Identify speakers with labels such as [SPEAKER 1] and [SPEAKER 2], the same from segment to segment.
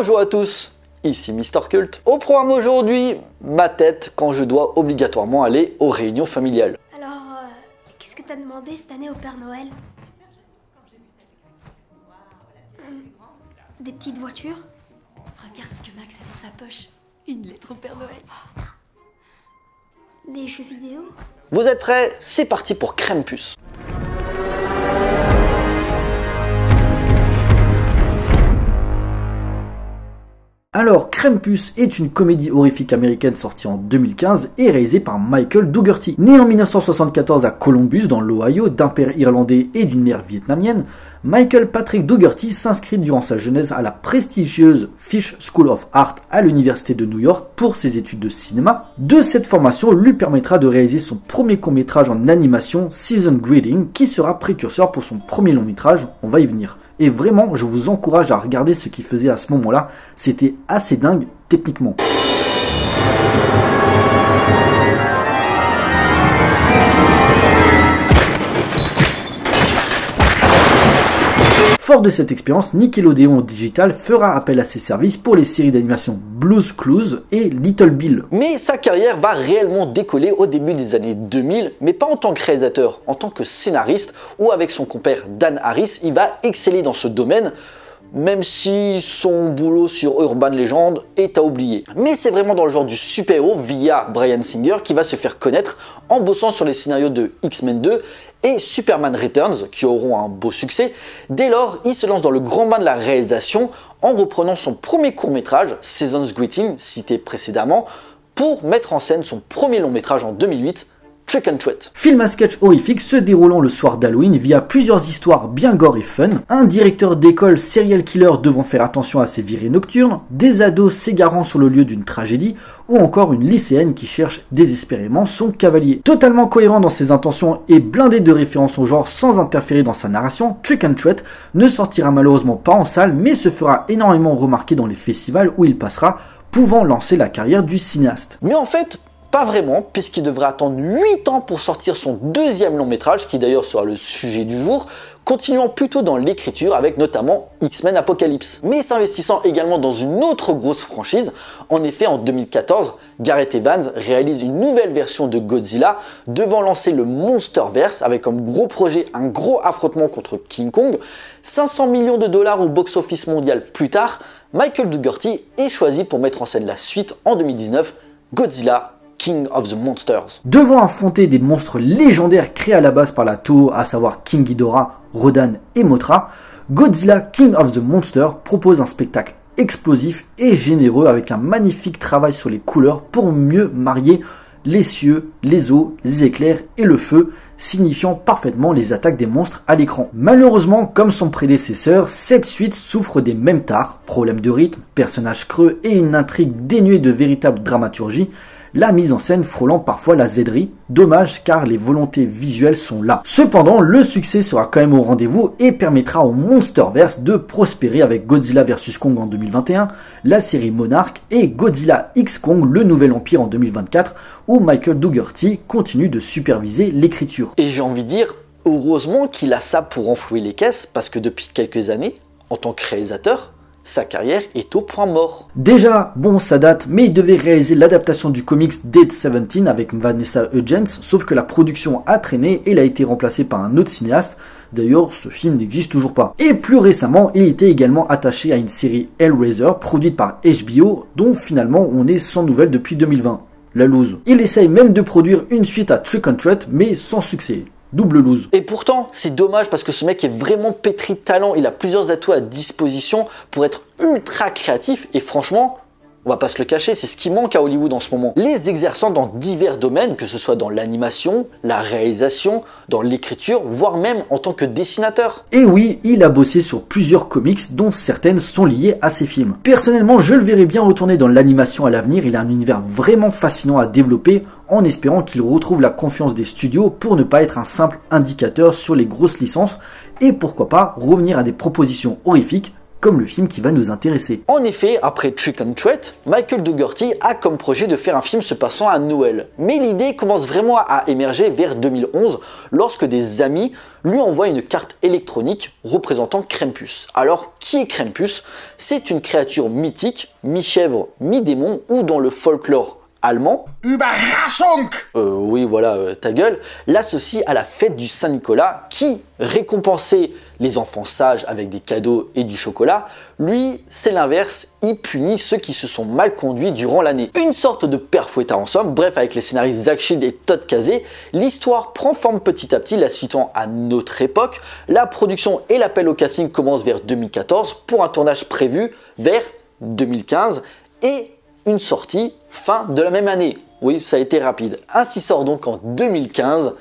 [SPEAKER 1] Bonjour à tous, ici Mister Cult. Au programme aujourd'hui, ma tête quand je dois obligatoirement aller aux réunions familiales.
[SPEAKER 2] Alors, qu'est-ce que t'as demandé cette année au Père Noël? Des petites voitures?
[SPEAKER 3] Regarde ce que Max a dans sa poche. Une lettre au Père Noël.
[SPEAKER 2] Des jeux vidéo?
[SPEAKER 1] Vous êtes prêts? C'est parti pour Crème Puce.
[SPEAKER 4] Alors, Crème Puce est une comédie horrifique américaine sortie en 2015 et réalisée par Michael Dougherty. Né en 1974 à Columbus, dans l'Ohio, d'un père irlandais et d'une mère vietnamienne, Michael Patrick Dougherty s'inscrit durant sa jeunesse à la prestigieuse Fish School of Art à l'université de New York pour ses études de cinéma. De cette formation lui permettra de réaliser son premier court-métrage en animation, Season Greeting, qui sera précurseur pour son premier long-métrage, on va y venir. Et vraiment, je vous encourage à regarder ce qu'il faisait à ce moment-là, c'était assez dingue techniquement. Fort de cette expérience, Nickelodeon Digital fera appel à ses services pour les séries d'animation Blue's Clues et Little Bill.
[SPEAKER 1] Mais sa carrière va réellement décoller au début des années 2000, mais pas en tant que réalisateur, en tant que scénariste, où avec son compère Dan Harris, il va exceller dans ce domaine, même si son boulot sur Urban Legend est à oublier. Mais c'est vraiment dans le genre du super-héros via Bryan Singer qui va se faire connaître en bossant sur les scénarios de X-Men 2 et Superman Returns qui auront un beau succès. Dès lors, il se lance dans le grand bain de la réalisation en reprenant son premier court-métrage, Season's Greeting, cité précédemment, pour mettre en scène son premier long-métrage en 2008, Trick and Treat.
[SPEAKER 4] Film à sketch horrifique se déroulant le soir d'Halloween via plusieurs histoires bien gore et fun, un directeur d'école serial killer devant faire attention à ses virées nocturnes, des ados s'égarant sur le lieu d'une tragédie, ou encore une lycéenne qui cherche désespérément son cavalier. Totalement cohérent dans ses intentions et blindé de références au genre sans interférer dans sa narration, Trick and Treat ne sortira malheureusement pas en salle mais se fera énormément remarquer dans les festivals où il passera, pouvant lancer la carrière du cinéaste.
[SPEAKER 1] Mais en fait, pas vraiment, puisqu'il devrait attendre 8 ans pour sortir son deuxième long métrage, qui d'ailleurs sera le sujet du jour, continuant plutôt dans l'écriture avec notamment X-Men Apocalypse. Mais s'investissant également dans une autre grosse franchise, en effet en 2014, Gareth Evans réalise une nouvelle version de Godzilla, devant lancer le Monsterverse avec comme gros projet un gros affrontement contre King Kong. 500 millions de dollars au box-office mondial plus tard, Michael Dougherty est choisi pour mettre en scène la suite en 2019, Godzilla King of the Monsters.
[SPEAKER 4] Devant affronter des monstres légendaires créés à la base par la Toho, à savoir King Ghidorah, Rodan et Mothra, Godzilla King of the Monsters propose un spectacle explosif et généreux avec un magnifique travail sur les couleurs pour mieux marier les cieux, les eaux, les éclairs et le feu, signifiant parfaitement les attaques des monstres à l'écran. Malheureusement, comme son prédécesseur, cette suite souffre des mêmes tares, problèmes de rythme, personnages creux et une intrigue dénuée de véritable dramaturgie, la mise en scène frôlant parfois la zèderie, dommage car les volontés visuelles sont là. Cependant, le succès sera quand même au rendez-vous et permettra au Monsterverse de prospérer avec Godzilla vs Kong en 2021, la série Monarch et Godzilla X Kong, le nouvel empire en 2024, où Michael Dougherty continue de superviser l'écriture.
[SPEAKER 1] Et j'ai envie de dire, heureusement qu'il a ça pour enflouer les caisses, parce que depuis quelques années, en tant que réalisateur, sa carrière est au point mort.
[SPEAKER 4] Déjà, bon ça date, mais il devait réaliser l'adaptation du comics Dead 17 avec Vanessa Hudgens, sauf que la production a traîné et il a été remplacé par un autre cinéaste. D'ailleurs, ce film n'existe toujours pas. Et plus récemment, il était également attaché à une série Hellraiser, produite par HBO, dont finalement on est sans nouvelles depuis 2020. La loose. Il essaye même de produire une suite à Trick and Treat, mais sans succès. Double lose.
[SPEAKER 1] Et pourtant, c'est dommage parce que ce mec est vraiment pétri de talent. Il a plusieurs atouts à disposition pour être ultra créatif. Et franchement, on va pas se le cacher, c'est ce qui manque à Hollywood en ce moment. Les exerçant dans divers domaines, que ce soit dans l'animation, la réalisation, dans l'écriture, voire même en tant que dessinateur.
[SPEAKER 4] Et oui, il a bossé sur plusieurs comics dont certaines sont liées à ses films. Personnellement, je le verrais bien retourner dans l'animation à l'avenir. Il a un univers vraiment fascinant à développer, en espérant qu'il retrouve la confiance des studios pour ne pas être un simple indicateur sur les grosses licences et pourquoi pas revenir à des propositions horrifiques comme le film qui va nous intéresser.
[SPEAKER 1] En effet, après Trick or Treat, Michael Dougherty a comme projet de faire un film se passant à Noël. Mais l'idée commence vraiment à émerger vers 2011 lorsque des amis lui envoient une carte électronique représentant Krampus. Alors, qui est Krampus? C'est une créature mythique, mi-chèvre, mi-démon, ou dans le folklore allemand,
[SPEAKER 5] Überraschung!
[SPEAKER 1] Oui voilà, ta gueule, l'associe à la fête du Saint-Nicolas qui récompensait les enfants sages avec des cadeaux et du chocolat. Lui, c'est l'inverse, il punit ceux qui se sont mal conduits durant l'année. Une sorte de père Fouettard en somme, bref, avec les scénaristes Zach Shield et Todd Casey, l'histoire prend forme petit à petit, la situant à notre époque. La production et l'appel au casting commencent vers 2014 pour un tournage prévu vers 2015 et une sortie fin de la même année. Oui, ça a été rapide. Ainsi sort donc en 2015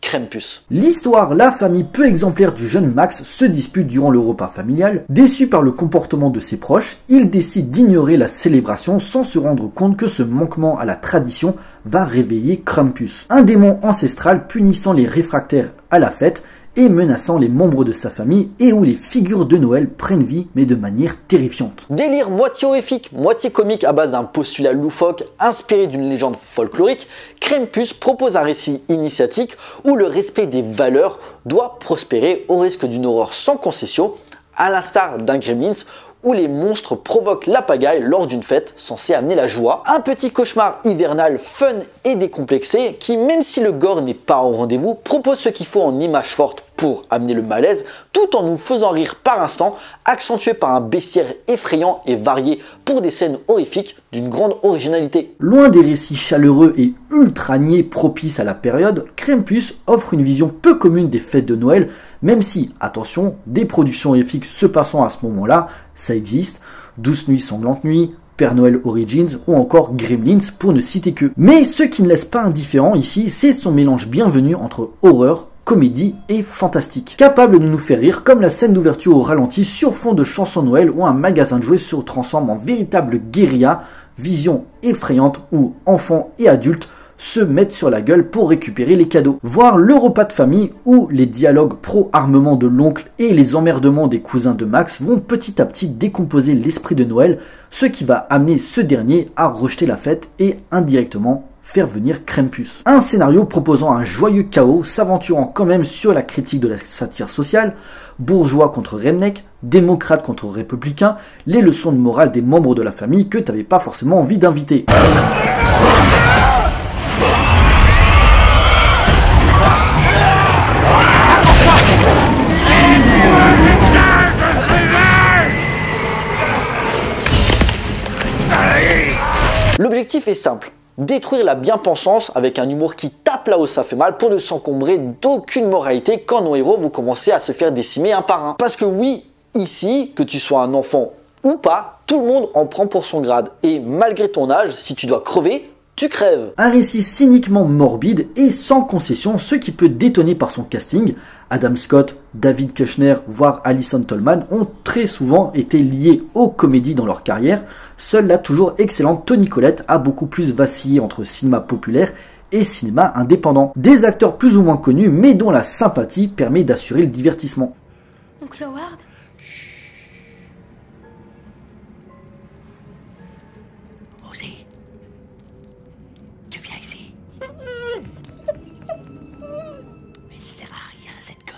[SPEAKER 1] Krampus.
[SPEAKER 4] L'histoire, la famille peu exemplaire du jeune Max se dispute durant le repas familial. Déçu par le comportement de ses proches, il décide d'ignorer la célébration sans se rendre compte que ce manquement à la tradition va réveiller Krampus, un démon ancestral punissant les réfractaires à la fête et menaçant les membres de sa famille, et où les figures de Noël prennent vie, mais de manière terrifiante.
[SPEAKER 1] Délire moitié horrifique, moitié comique à base d'un postulat loufoque inspiré d'une légende folklorique, Krampus propose un récit initiatique où le respect des valeurs doit prospérer au risque d'une horreur sans concession, à l'instar d'un Gremlins où les monstres provoquent la pagaille lors d'une fête censée amener la joie. Un petit cauchemar hivernal fun et décomplexé qui, même si le gore n'est pas au rendez-vous, propose ce qu'il faut en images fortes pour amener le malaise, tout en nous faisant rire par instant, accentué par un bestiaire effrayant et varié pour des scènes horrifiques d'une grande originalité.
[SPEAKER 4] Loin des récits chaleureux et ultra niais propices à la période, Krampus offre une vision peu commune des fêtes de Noël, même si, attention, des productions horrifiques se passant à ce moment-là, ça existe, Douce Nuit Sanglante Nuit, Père Noël Origins ou encore Gremlins pour ne citer que. Mais ce qui ne laisse pas indifférent ici, c'est son mélange bienvenu entre horreur, comédie et fantastique. Capable de nous faire rire comme la scène d'ouverture au ralenti sur fond de chansons Noël où un magasin de jouets se transforme en véritable guérilla, vision effrayante où enfants et adultes se mettent sur la gueule pour récupérer les cadeaux. Voir le repas de famille où les dialogues pro-armement de l'oncle et les emmerdements des cousins de Max vont petit à petit décomposer l'esprit de Noël, ce qui va amener ce dernier à rejeter la fête et indirectement faire venir Krampus. Un scénario proposant un joyeux chaos, s'aventurant quand même sur la critique de la satire sociale, bourgeois contre redneck, démocrate contre républicain, les leçons de morale des membres de la famille que t'avais pas forcément envie d'inviter.
[SPEAKER 1] L'objectif est simple, détruire la bien-pensance avec un humour qui tape là où ça fait mal pour ne s'encombrer d'aucune moralité quand nos héros vont commencer à se faire décimer un par un. Parce que oui, ici, que tu sois un enfant ou pas, tout le monde en prend pour son grade. Et malgré ton âge, si tu dois crever, tu crèves.
[SPEAKER 4] Un récit cyniquement morbide et sans concession, ce qui peut détonner par son casting. Adam Scott, David Kushner, voire Alison Tolman ont très souvent été liés aux comédies dans leur carrière. Seule la toujours excellente Toni Collette a beaucoup plus vacillé entre cinéma populaire et cinéma indépendant. Des acteurs plus ou moins connus, mais dont la sympathie permet d'assurer le divertissement.
[SPEAKER 2] Oncle Howard?
[SPEAKER 3] Rosie, tu viens ici. Mais il sert à rien, cette conne.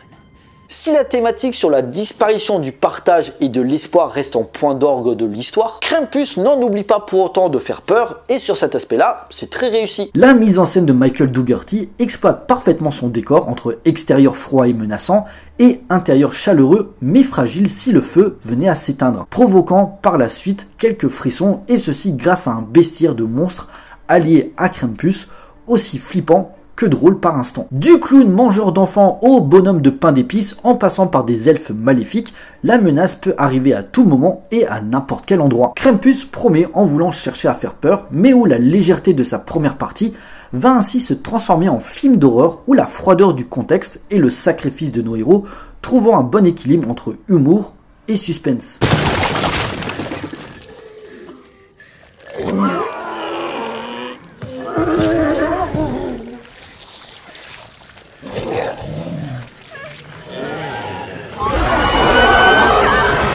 [SPEAKER 1] Si la thématique sur la disparition du partage et de l'espoir reste en point d'orgue de l'histoire, Krampus n'en oublie pas pour autant de faire peur, et sur cet aspect-là, c'est très réussi.
[SPEAKER 4] La mise en scène de Michael Dougherty exploite parfaitement son décor entre extérieur froid et menaçant et intérieur chaleureux mais fragile si le feu venait à s'éteindre, provoquant par la suite quelques frissons, et ceci grâce à un bestiaire de monstres allié à Krampus, aussi flippant que drôle par instant. Du clown mangeur d'enfants au bonhomme de pain d'épices en passant par des elfes maléfiques, la menace peut arriver à tout moment et à n'importe quel endroit. Krampus promet en voulant chercher à faire peur, mais où la légèreté de sa première partie va ainsi se transformer en film d'horreur où la froideur du contexte et le sacrifice de nos héros trouvant un bon équilibre entre humour et suspense.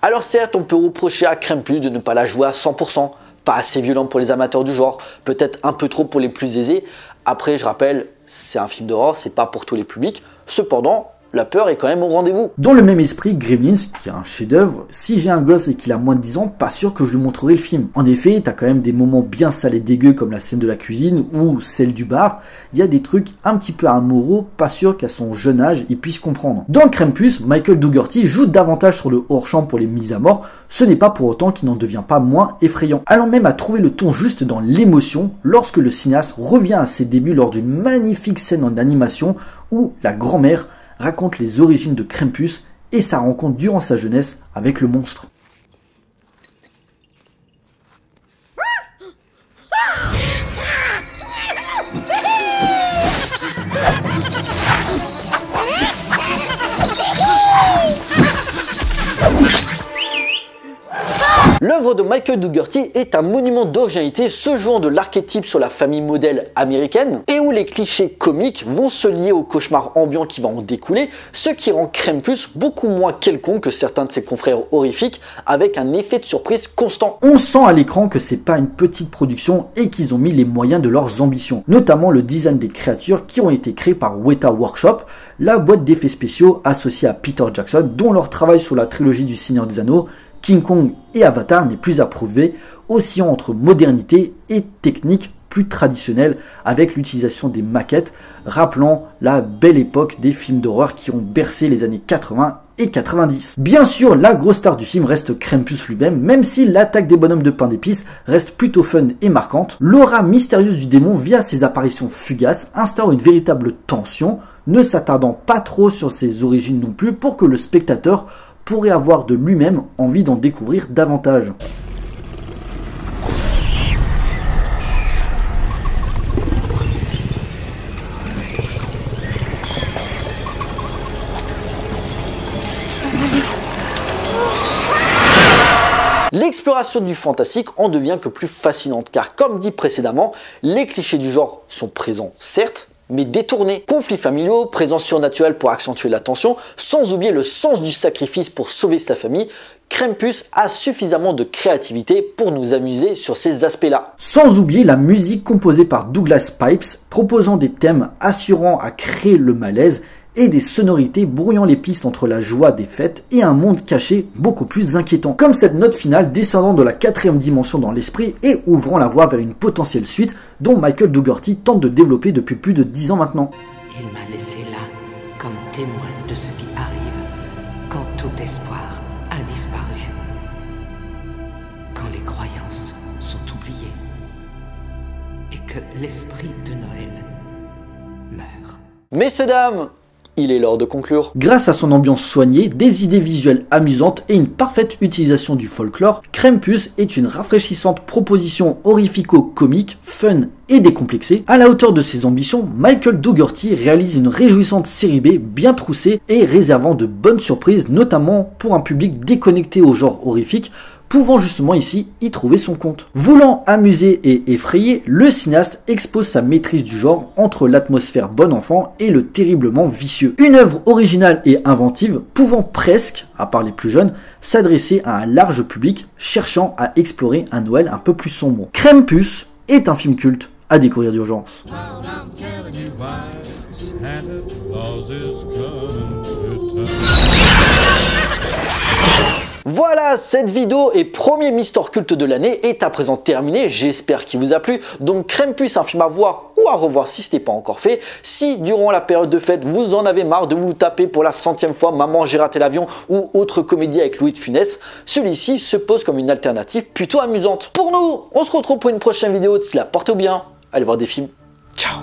[SPEAKER 1] Alors Alors certes, on peut reprocher à Krampus de ne pas la jouer à 100%, pas assez violent pour les amateurs du genre, peut-être un peu trop pour les plus aisés. Après, je rappelle, c'est un film d'horreur, c'est pas pour tous les publics. Cependant, la peur est quand même au rendez-vous. Dans
[SPEAKER 4] le même esprit, Gremlins, qui est un chef-d'œuvre, si j'ai un gosse et qu'il a moins de 10 ans, pas sûr que je lui montrerai le film. En effet, t'as quand même des moments bien sales et dégueux comme la scène de la cuisine ou celle du bar. Il y a des trucs un petit peu amoureux, pas sûr qu'à son jeune âge, il puisse comprendre. Dans Krampus, Michael Dougherty joue davantage sur le hors-champ pour les mises à mort. Ce n'est pas pour autant qu'il n'en devient pas moins effrayant. Allant même à trouver le ton juste dans l'émotion lorsque le cinéaste revient à ses débuts lors d'une magnifique scène en animation où la grand-mère raconte les origines de Krampus et sa rencontre durant sa jeunesse avec le monstre.
[SPEAKER 1] L'œuvre de Michael Dougherty est un monument d'originalité se jouant de l'archétype sur la famille modèle américaine et où les clichés comiques vont se lier au cauchemar ambiant qui va en découler, ce qui rend Krampus beaucoup moins quelconque que certains de ses confrères horrifiques avec un effet de surprise constant.
[SPEAKER 4] On sent à l'écran que c'est pas une petite production et qu'ils ont mis les moyens de leurs ambitions, notamment le design des créatures qui ont été créées par Weta Workshop, la boîte d'effets spéciaux associée à Peter Jackson dont leur travail sur la trilogie du Seigneur des Anneaux, King Kong et Avatar n'est plus à prouver, oscillant entre modernité et technique plus traditionnelle avec l'utilisation des maquettes, rappelant la belle époque des films d'horreur qui ont bercé les années 80 et 90. Bien sûr, la grosse star du film reste Krampus lui-même, même si l'attaque des bonhommes de pain d'épices reste plutôt fun et marquante. L'aura mystérieuse du démon via ses apparitions fugaces instaure une véritable tension, ne s'attardant pas trop sur ses origines non plus pour que le spectateur pourrait avoir de lui-même envie d'en découvrir davantage.
[SPEAKER 1] L'exploration du fantastique en devient que plus fascinante car comme dit précédemment, les clichés du genre sont présents certes, mais détournés. Conflits familiaux, présence surnaturelle pour accentuer la tension, sans oublier le sens du sacrifice pour sauver sa famille, Krampus a suffisamment de créativité pour nous amuser sur ces aspects-là.
[SPEAKER 4] Sans oublier la musique composée par Douglas Pipes, proposant des thèmes assurant à créer le malaise et des sonorités brouillant les pistes entre la joie des fêtes et un monde caché beaucoup plus inquiétant. Comme cette note finale descendant de la 4e dimension dans l'esprit et ouvrant la voie vers une potentielle suite dont Michael Dougherty tente de développer depuis plus de 10 ans maintenant.
[SPEAKER 5] Il m'a laissé là comme témoin de ce qui arrive quand tout espoir a disparu, quand les croyances sont oubliées et que l'esprit de Noël meurt.
[SPEAKER 1] Messieurs, dames, il est l'heure de conclure.
[SPEAKER 4] Grâce à son ambiance soignée, des idées visuelles amusantes et une parfaite utilisation du folklore, Krampus est une rafraîchissante proposition horrifico-comique, fun et décomplexée. À la hauteur de ses ambitions, Michael Dougherty réalise une réjouissante série B bien troussée et réservant de bonnes surprises, notamment pour un public déconnecté au genre horrifique, pouvant justement ici y trouver son compte. Voulant amuser et effrayer, le cinéaste expose sa maîtrise du genre entre l'atmosphère bon enfant et le terriblement vicieux. Une œuvre originale et inventive, pouvant presque, à part les plus jeunes, s'adresser à un large public cherchant à explorer un Noël un peu plus sombre. Krampus est un film culte à découvrir d'urgence.
[SPEAKER 1] Voilà, cette vidéo et premier Mister Culte de l'année est à présent terminée, j'espère qu'il vous a plu. Donc Krampus, un film à voir ou à revoir si ce n'est pas encore fait. Si durant la période de fête vous en avez marre de vous taper pour la 100e fois Maman j'ai raté l'avion ou autre comédie avec Louis de Funès, celui-ci se pose comme une alternative plutôt amusante. Pour nous, on se retrouve pour une prochaine vidéo, d'ici là, portez-vous bien, allez voir des films, ciao.